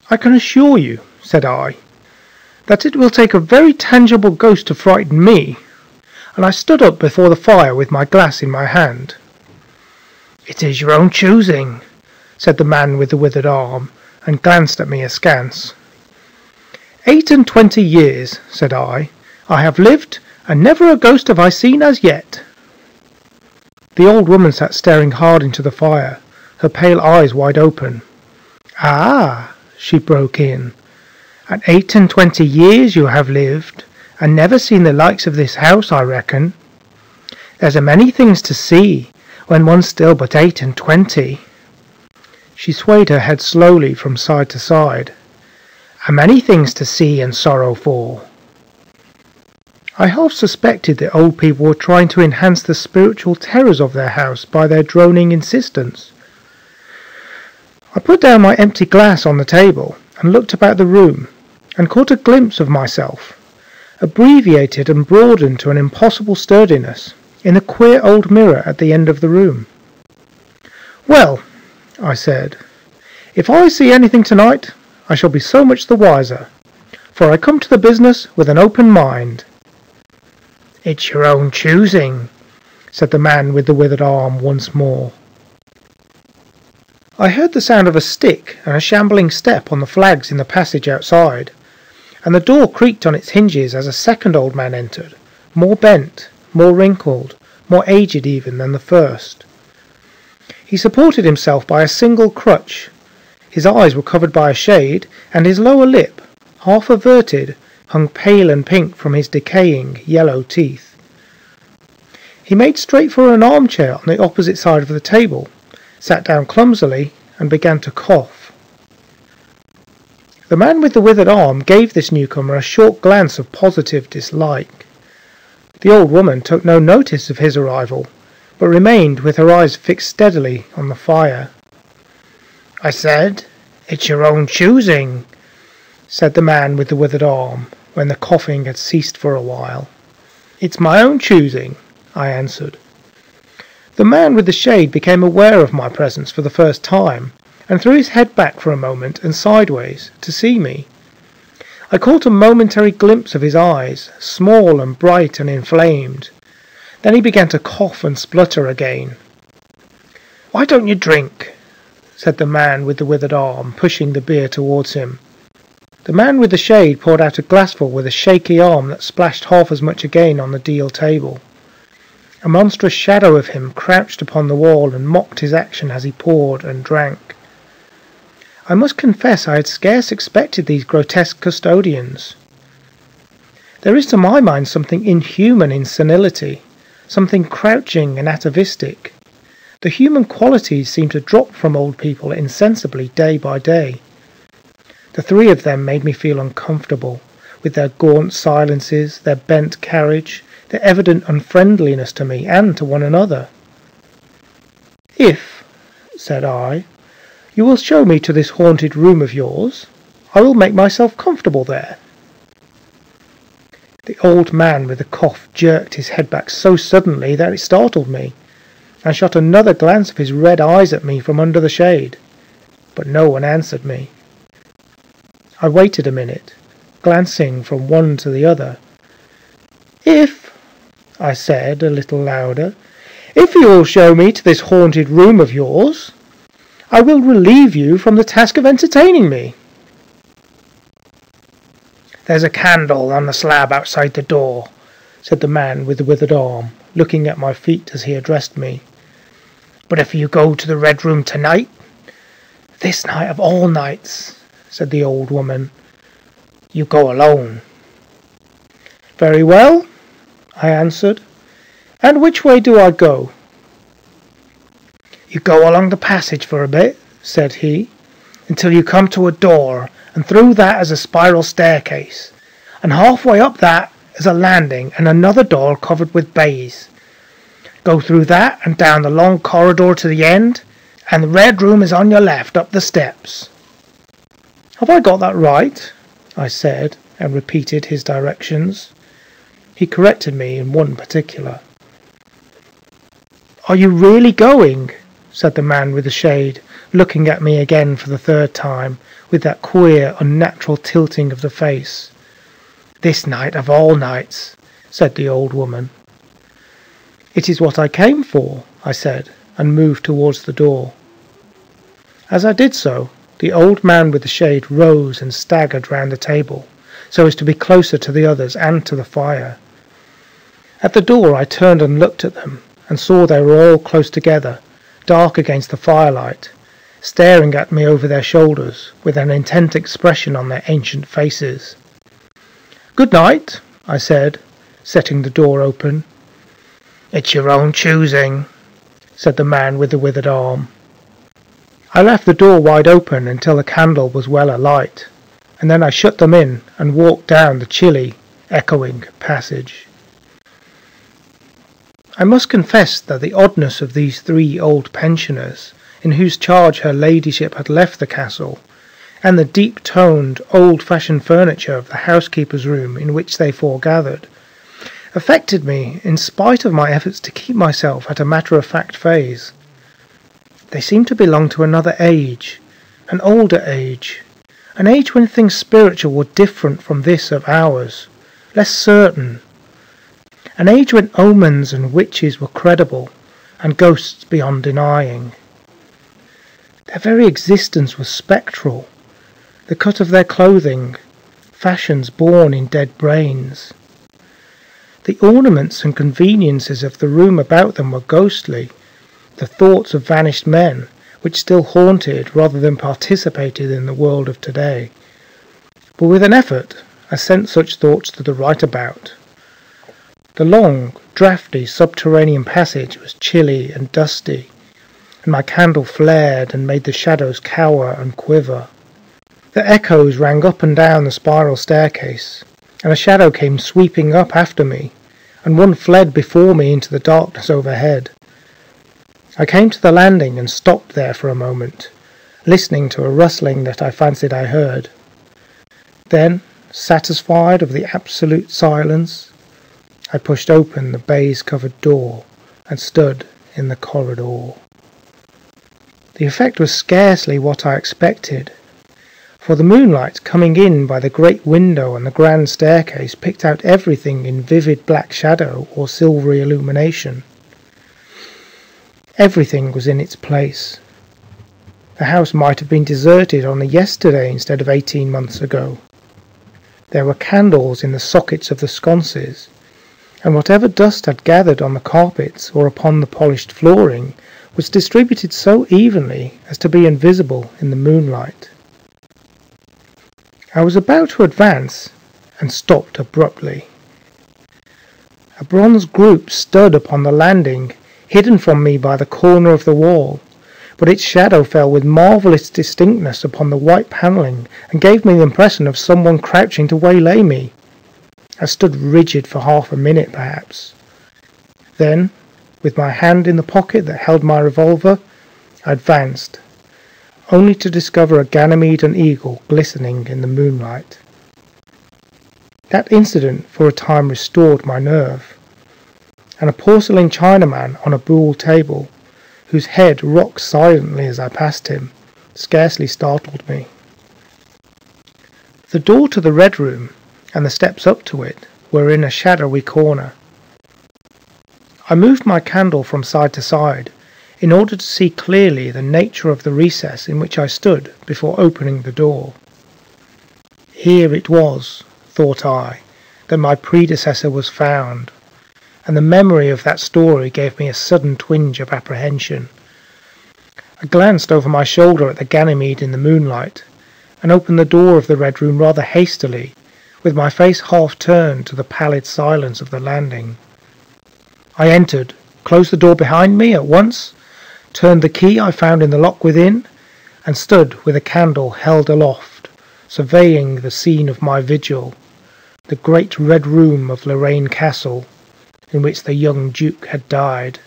"I can assure you," said I, "that it will take a very tangible ghost to frighten me," and I stood up before the fire with my glass in my hand. "It is your own choosing," said the man with the withered arm, and glanced at me askance. 28 years, said I have lived, and never a ghost have I seen as yet." The old woman sat staring hard into the fire, her pale eyes wide open. "Ah," she broke in, "at 28 years you have lived, and never seen the likes of this house, I reckon. There's a many things to see, when one's still but 28. She swayed her head slowly from side to side. "A many things to see and sorrow for." I half suspected that old people were trying to enhance the spiritual terrors of their house by their droning insistence. I put down my empty glass on the table and looked about the room, and caught a glimpse of myself, abbreviated and broadened to an impossible sturdiness, in a queer old mirror at the end of the room. "Well," I said, "if I see anything tonight, I shall be so much the wiser, for I come to the business with an open mind." "It's your own choosing," said the man with the withered arm once more. I heard the sound of a stick and a shambling step on the flags in the passage outside, and the door creaked on its hinges as a second old man entered, more bent, more wrinkled, more aged even than the first. He supported himself by a single crutch. His eyes were covered by a shade, and his lower lip, half averted, hung pale and pink from his decaying, yellow teeth. He made straight for an armchair on the opposite side of the table, sat down clumsily, and began to cough. The man with the withered arm gave this newcomer a short glance of positive dislike. The old woman took no notice of his arrival, but remained with her eyes fixed steadily on the fire. "I said, it's your own choosing," said the man with the withered arm, when the coughing had ceased for a while. "It's my own choosing," I answered. The man with the shade became aware of my presence for the first time, and threw his head back for a moment and sideways, to see me. I caught a momentary glimpse of his eyes, small and bright and inflamed. Then he began to cough and splutter again. "Why don't you drink?" said the man with the withered arm, pushing the beer towards him. The man with the shade poured out a glassful with a shaky arm that splashed half as much again on the deal table. A monstrous shadow of him crouched upon the wall and mocked his action as he poured and drank. I must confess I had scarce expected these grotesque custodians. There is to my mind something inhuman in senility, something crouching and atavistic. The human qualities seem to drop from old people insensibly day by day. The three of them made me feel uncomfortable, with their gaunt silences, their bent carriage, their evident unfriendliness to me and to one another. "If," said I, "you will show me to this haunted room of yours, I will make myself comfortable there." The old man with the cough jerked his head back so suddenly that it startled me, and shot another glance of his red eyes at me from under the shade, but no one answered me. I waited a minute, glancing from one to the other. "If," I said a little louder, "if you will show me to this haunted room of yours, I will relieve you from the task of entertaining me." "There's a candle on the slab outside the door," said the man with the withered arm, looking at my feet as he addressed me. "But if you go to the Red Room tonight—" "This night of all nights," said the old woman, "you go alone." "Very well," I answered. "And which way do I go?" "You go along the passage for a bit," said he, "until you come to a door, and through that is a spiral staircase, and halfway up that is a landing and another door covered with baize. Go through that and down the long corridor to the end, and the Red Room is on your left up the steps." "Have I got that right?" I said, and repeated his directions. He corrected me in one particular. "Are you really going?" said the man with the shade, looking at me again for the third time, with that queer, unnatural tilting of the face. "This night of all nights," said the old woman. "It is what I came for," I said, and moved towards the door. As I did so, the old man with the shade rose and staggered round the table, so as to be closer to the others and to the fire. At the door I turned and looked at them, and saw they were all close together, dark against the firelight, staring at me over their shoulders, with an intent expression on their ancient faces. "Good night," I said, setting the door open. "It's your own choosing," said the man with the withered arm. I left the door wide open until the candle was well alight, and then I shut them in and walked down the chilly, echoing passage. I must confess that the oddness of these three old pensioners, in whose charge her ladyship had left the castle, and the deep-toned, old-fashioned furniture of the housekeeper's room in which they foregathered, affected me in spite of my efforts to keep myself at a matter-of-fact phase. They seemed to belong to another age, an older age, an age when things spiritual were different from this of ours, less certain, an age when omens and witches were credible, and ghosts beyond denying. Their very existence was spectral, the cut of their clothing, fashions born in dead brains. The ornaments and conveniences of the room about them were ghostly, the thoughts of vanished men, which still haunted rather than participated in the world of today. But with an effort I sent such thoughts to the right about. The long, draughty subterranean passage was chilly and dusty, and my candle flared and made the shadows cower and quiver. The echoes rang up and down the spiral staircase, and a shadow came sweeping up after me, and one fled before me into the darkness overhead. I came to the landing and stopped there for a moment, listening to a rustling that I fancied I heard. Then, satisfied of the absolute silence, I pushed open the baize-covered door and stood in the corridor. The effect was scarcely what I expected, for the moonlight coming in by the great window and the grand staircase picked out everything in vivid black shadow or silvery illumination. Everything was in its place. The house might have been deserted only yesterday instead of 18 months ago. There were candles in the sockets of the sconces, and whatever dust had gathered on the carpets or upon the polished flooring was distributed so evenly as to be invisible in the moonlight. I was about to advance and stopped abruptly. A bronze group stood upon the landing, hidden from me by the corner of the wall, but its shadow fell with marvellous distinctness upon the white panelling and gave me the impression of someone crouching to waylay me. I stood rigid for half a minute perhaps. Then, with my hand in the pocket that held my revolver, I advanced, only to discover a Ganymede and eagle glistening in the moonlight. That incident for a time restored my nerve, and a porcelain Chinaman on a buhl table, whose head rocked silently as I passed him, scarcely startled me. The door to the Red Room, and the steps up to it, were in a shadowy corner. I moved my candle from side to side, in order to see clearly the nature of the recess in which I stood before opening the door. Here it was, thought I, that my predecessor was found, and the memory of that story gave me a sudden twinge of apprehension. I glanced over my shoulder at the Ganymede in the moonlight, and opened the door of the Red Room rather hastily, with my face half turned to the pallid silence of the landing. I entered, closed the door behind me at once, turned the key I found in the lock within, and stood with a candle held aloft, surveying the scene of my vigil, the great Red Room of Lorraine Castle, in which the young Duke had died,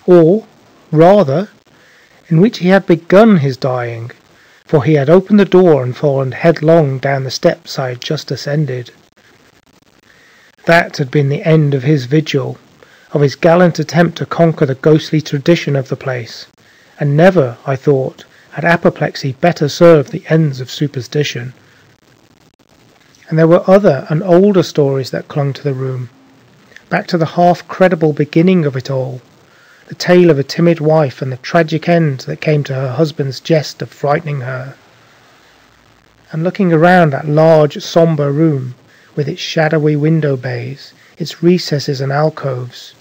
or, rather, in which he had begun his dying, for he had opened the door and fallen headlong down the steps I had just ascended. That had been the end of his vigil, of his gallant attempt to conquer the ghostly tradition of the place, and never, I thought, had apoplexy better served the ends of superstition. And there were other and older stories that clung to the room, back to the half-credible beginning of it all, the tale of a timid wife and the tragic end that came to her husband's jest of frightening her. And looking around that large, sombre room, with its shadowy window bays, its recesses and alcoves,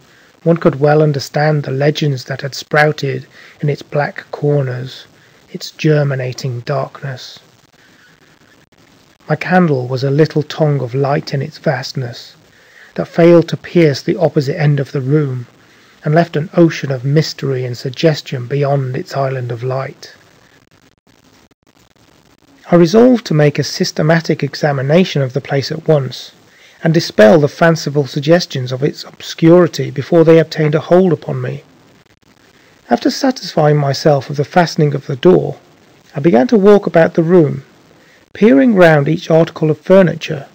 one could well understand the legends that had sprouted in its black corners, its germinating darkness. My candle was a little tongue of light in its vastness, that failed to pierce the opposite end of the room, and left an ocean of mystery and suggestion beyond its island of light. I resolved to make a systematic examination of the place at once, and dispel the fanciful suggestions of its obscurity before they obtained a hold upon me. After satisfying myself of the fastening of the door, I began to walk about the room, peering round each article of furniture,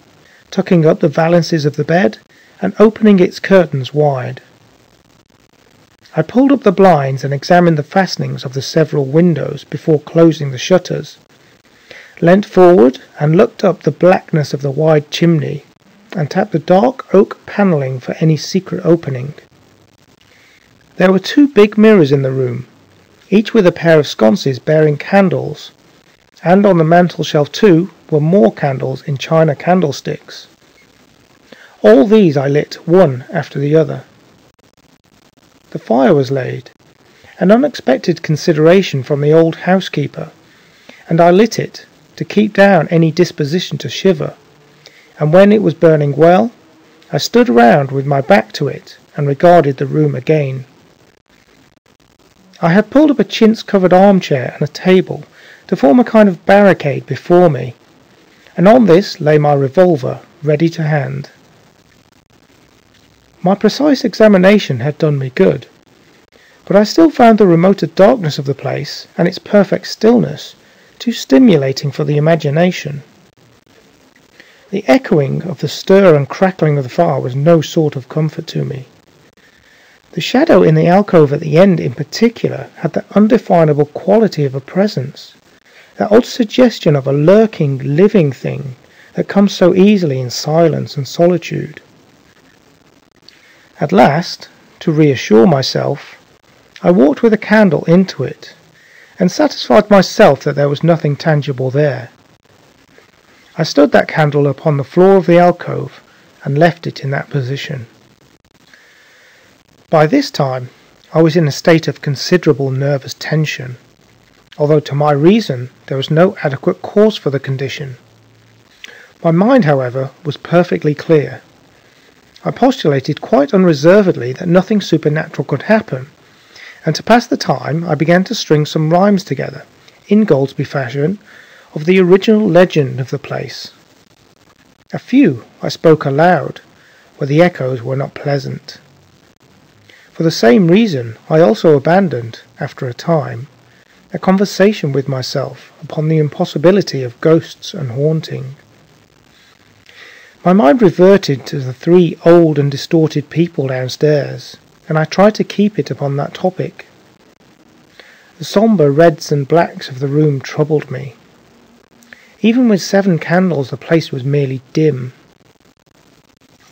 tucking up the valances of the bed, and opening its curtains wide. I pulled up the blinds and examined the fastenings of the several windows before closing the shutters, leant forward and looked up the blackness of the wide chimney, and tapped the dark oak panelling for any secret opening. There were 2 big mirrors in the room, each with a pair of sconces bearing candles, and on the mantel-shelf too were more candles in china candlesticks. All these I lit one after the other. The fire was laid, an unexpected consideration from the old housekeeper, and I lit it to keep down any disposition to shiver, and when it was burning well, I stood round with my back to it and regarded the room again. I had pulled up a chintz-covered armchair and a table to form a kind of barricade before me, and on this lay my revolver ready to hand. My precise examination had done me good, but I still found the remoter darkness of the place and its perfect stillness too stimulating for the imagination. The echoing of the stir and crackling of the fire was no sort of comfort to me. The shadow in the alcove at the end in particular had that undefinable quality of a presence, that odd suggestion of a lurking, living thing that comes so easily in silence and solitude. At last, to reassure myself, I walked with a candle into it, and satisfied myself that there was nothing tangible there. I stood that candle upon the floor of the alcove, and left it in that position. By this time I was in a state of considerable nervous tension, although to my reason there was no adequate cause for the condition. My mind, however, was perfectly clear. I postulated quite unreservedly that nothing supernatural could happen, and to pass the time I began to string some rhymes together, Ingoldsby fashion, of the original legend of the place. A few I spoke aloud, where the echoes were not pleasant. For the same reason I also abandoned, after a time, a conversation with myself upon the impossibility of ghosts and haunting. My mind reverted to the 3 old and distorted people downstairs, and I tried to keep it upon that topic. The sombre reds and blacks of the room troubled me. Even with 7 candles the place was merely dim.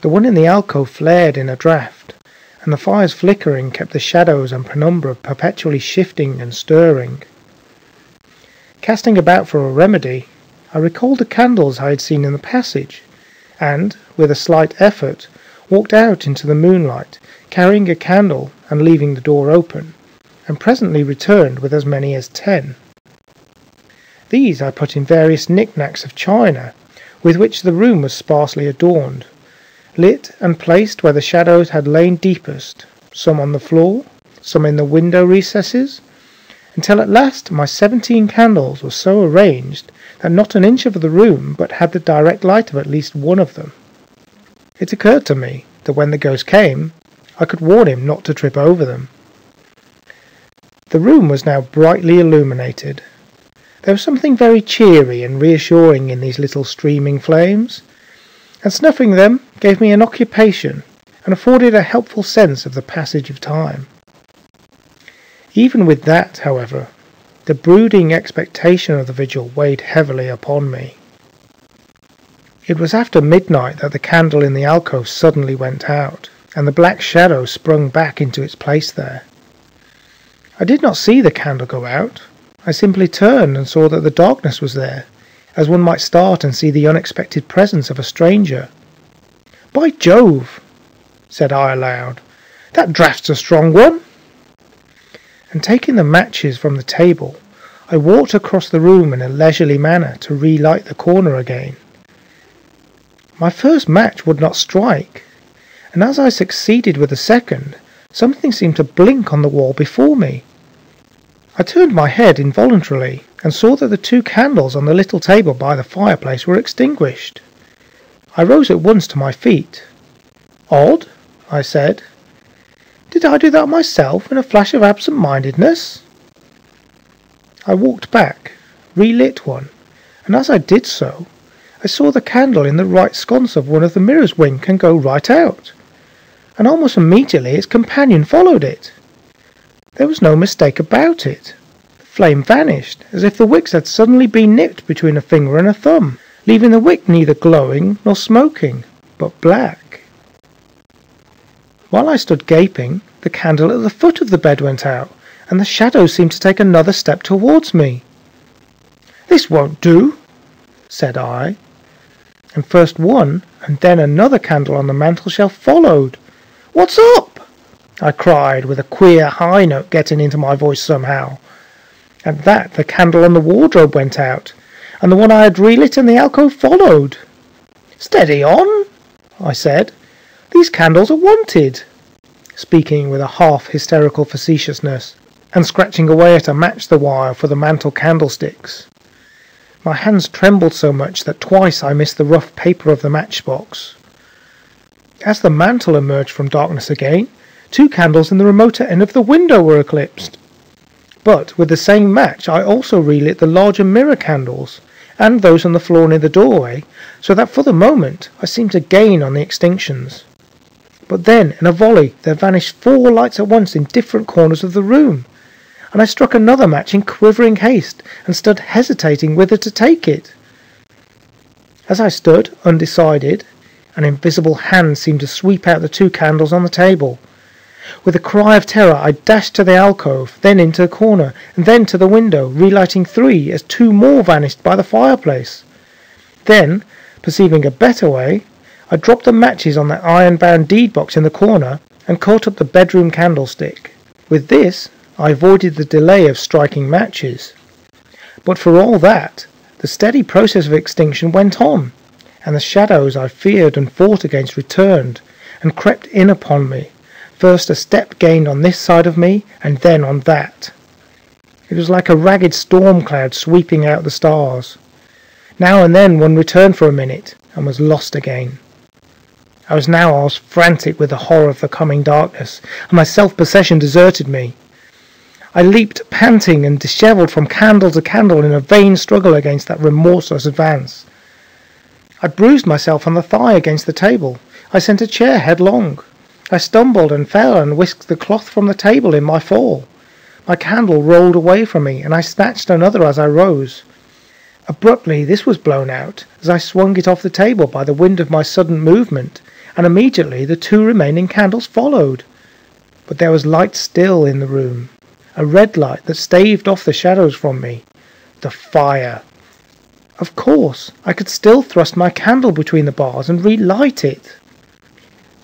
The one in the alcove flared in a draught, and the fire's flickering kept the shadows and penumbra perpetually shifting and stirring. Casting about for a remedy, I recalled the candles I had seen in the passage, and, with a slight effort, walked out into the moonlight, carrying a candle and leaving the door open, and presently returned with as many as 10. These I put in various knick-knacks of china, with which the room was sparsely adorned, lit and placed where the shadows had lain deepest, some on the floor, some in the window recesses, until at last my 17 candles were so arranged that not an inch of the room but had the direct light of at least one of them. It occurred to me that when the ghost came, I could warn him not to trip over them. The room was now brightly illuminated. There was something very cheery and reassuring in these little streaming flames, and snuffing them gave me an occupation and afforded a helpful sense of the passage of time. Even with that, however, The brooding expectation of the vigil weighed heavily upon me. It was after midnight that the candle in the alcove suddenly went out, and the black shadow sprung back into its place there. I did not see the candle go out. I simply turned and saw that the darkness was there, as one might start and see the unexpected presence of a stranger. "By Jove," said I aloud, "that draft's a strong one." And taking the matches from the table, I walked across the room in a leisurely manner to relight the corner again. My first match would not strike, and as I succeeded with the second, something seemed to blink on the wall before me. I turned my head involuntarily and saw that the 2 candles on the little table by the fireplace were extinguished. I rose at once to my feet. "Odd," I said. "Did I do that myself in a flash of absent-mindedness?" I walked back, relit one, and as I did so, I saw the candle in the right sconce of one of the mirrors wink and go right out, and almost immediately its companion followed it. There was no mistake about it. The flame vanished, as if the wicks had suddenly been nipped between a finger and a thumb, leaving the wick neither glowing nor smoking, but black. While I stood gaping, the candle at the foot of the bed went out, and the shadow seemed to take another step towards me. "This won't do," said I, and first one and then another candle on the mantel-shelf followed. "What's up?" I cried, with a queer high note getting into my voice somehow. At that the candle on the wardrobe went out, and the one I had relit in the alcove followed. "Steady on," I said. "These candles are wanted," speaking with a half-hysterical facetiousness, and scratching away at a match the while for the mantel candlesticks. My hands trembled so much that twice I missed the rough paper of the matchbox. As the mantel emerged from darkness again, 2 candles in the remoter end of the window were eclipsed. But with the same match I also relit the larger mirror candles, and those on the floor near the doorway, so that for the moment I seemed to gain on the extinctions. But then, in a volley, there vanished 4 lights at once in different corners of the room, and I struck another match in quivering haste, and stood hesitating whither to take it. As I stood, undecided, an invisible hand seemed to sweep out the 2 candles on the table. With a cry of terror I dashed to the alcove, then into the corner, and then to the window, relighting 3 as 2 more vanished by the fireplace. Then, perceiving a better way, I dropped the matches on the iron-bound deed-box in the corner, and caught up the bedroom candlestick. With this, I avoided the delay of striking matches. But for all that, the steady process of extinction went on, and the shadows I feared and fought against returned, and crept in upon me, first a step gained on this side of me, and then on that. It was like a ragged storm cloud sweeping out the stars. Now and then one returned for a minute, and was lost again. I was frantic with the horror of the coming darkness, and my self-possession deserted me. I leaped panting and dishevelled from candle to candle in a vain struggle against that remorseless advance. I bruised myself on the thigh against the table. I sent a chair headlong. I stumbled and fell and whisked the cloth from the table in my fall. My candle rolled away from me, and I snatched another as I rose. Abruptly this was blown out, as I swung it off the table by the wind of my sudden movement, and immediately the 2 remaining candles followed. But there was light still in the room, a red light that staved off the shadows from me. The fire. Of course, I could still thrust my candle between the bars and relight it.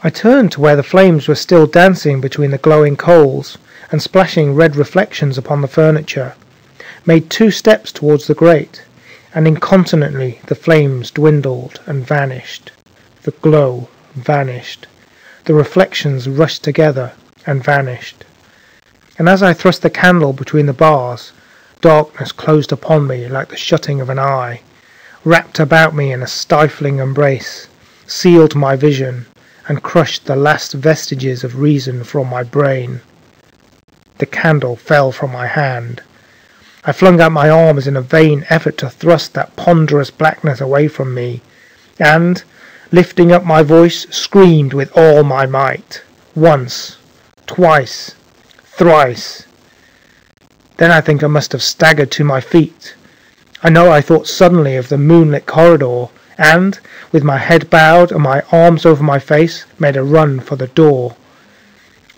I turned to where the flames were still dancing between the glowing coals and splashing red reflections upon the furniture, made 2 steps towards the grate, and incontinently the flames dwindled and vanished. The glow vanished. The reflections rushed together and vanished. And as I thrust the candle between the bars, darkness closed upon me like the shutting of an eye, wrapped about me in a stifling embrace, sealed my vision, and crushed the last vestiges of reason from my brain. The candle fell from my hand. I flung out my arms in a vain effort to thrust that ponderous blackness away from me, and, lifting up my voice, screamed with all my might. Once, twice, thrice. Then I think I must have staggered to my feet. I know I thought suddenly of the moonlit corridor, and, with my head bowed and my arms over my face, made a run for the door.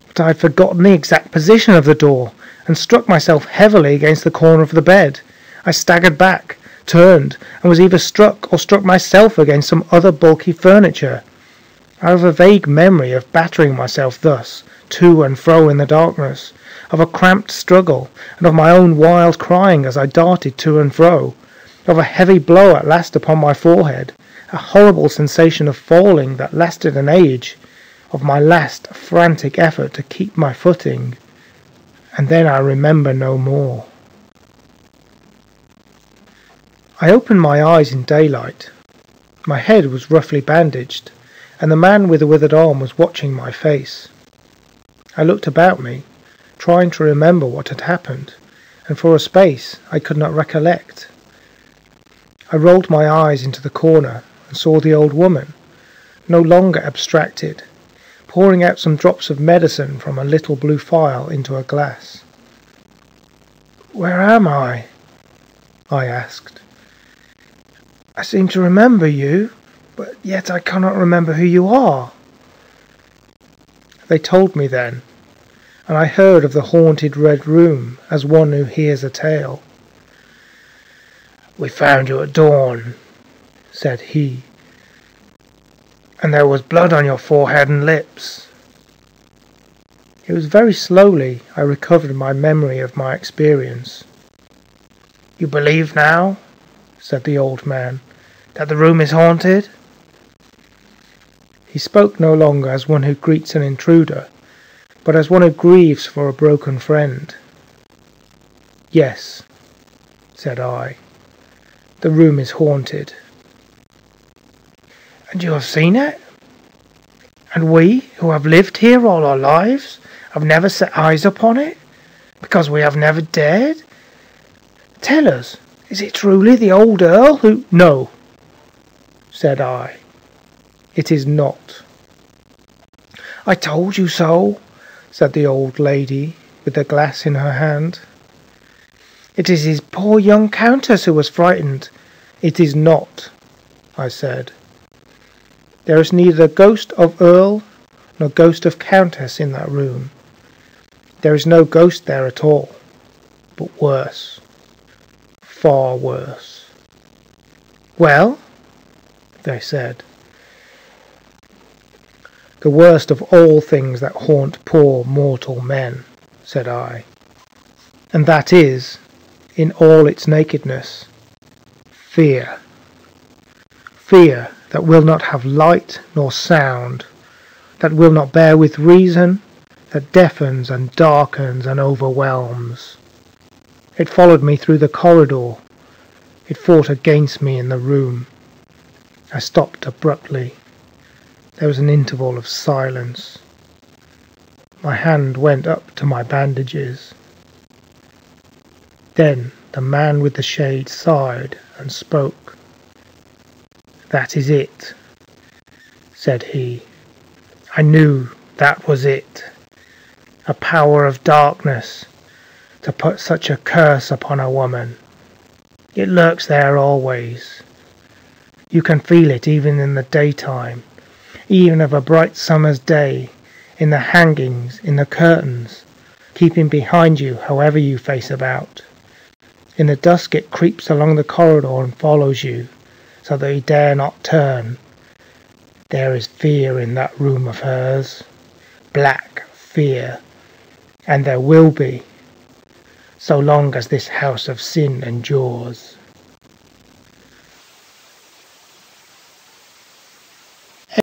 But I had forgotten the exact position of the door, and struck myself heavily against the corner of the bed. I staggered back, turned, and was either struck or struck myself against some other bulky furniture. I have a vague memory of battering myself thus, to and fro in the darkness, of a cramped struggle, and of my own wild crying as I darted to and fro, of a heavy blow at last upon my forehead, a horrible sensation of falling that lasted an age, of my last frantic effort to keep my footing, and then I remember no more. I opened my eyes in daylight. My head was roughly bandaged, and the man with the withered arm was watching my face. I looked about me, trying to remember what had happened, and for a space I could not recollect. I rolled my eyes into the corner and saw the old woman, no longer abstracted, pouring out some drops of medicine from a little blue phial into a glass. "Where am I?" I asked. "I seem to remember you, but yet I cannot remember who you are." They told me then, and I heard of the haunted Red Room as one who hears a tale. "We found you at dawn," said he, "and there was blood on your forehead and lips." It was very slowly I recovered my memory of my experience. "You believe now," said the old man, "that the room is haunted?" He spoke no longer as one who greets an intruder, but as one who grieves for a broken friend. "Yes," said I, "the room is haunted." "And you have seen it? And we, who have lived here all our lives, have never set eyes upon it, because we have never dared? Tell us, is it truly the old Earl who—" "No," said I, "it is not." "I told you so," said the old lady, with the glass in her hand. "It is his poor young countess who was frightened." "It is not," I said. "There is neither ghost of Earl nor ghost of Countess in that room. There is no ghost there at all, but worse, far worse." "Well?" they said. "The worst of all things that haunt poor mortal men," said I, "and that is, in all its nakedness, fear. Fear that will not have light nor sound, that will not bear with reason, that deafens and darkens and overwhelms. It followed me through the corridor. It fought against me in the room." I stopped abruptly. There was an interval of silence. My hand went up to my bandages. Then the man with the shade sighed and spoke. "That is it," said he. "I knew that was it. A power of darkness, to put such a curse upon a woman. It lurks there always. You can feel it even in the daytime, even of a bright summer's day, in the hangings, in the curtains, keeping behind you however you face about. In the dusk it creeps along the corridor and follows you, so that you dare not turn. There is fear in that room of hers, black fear, and there will be, so long as this house of sin endures."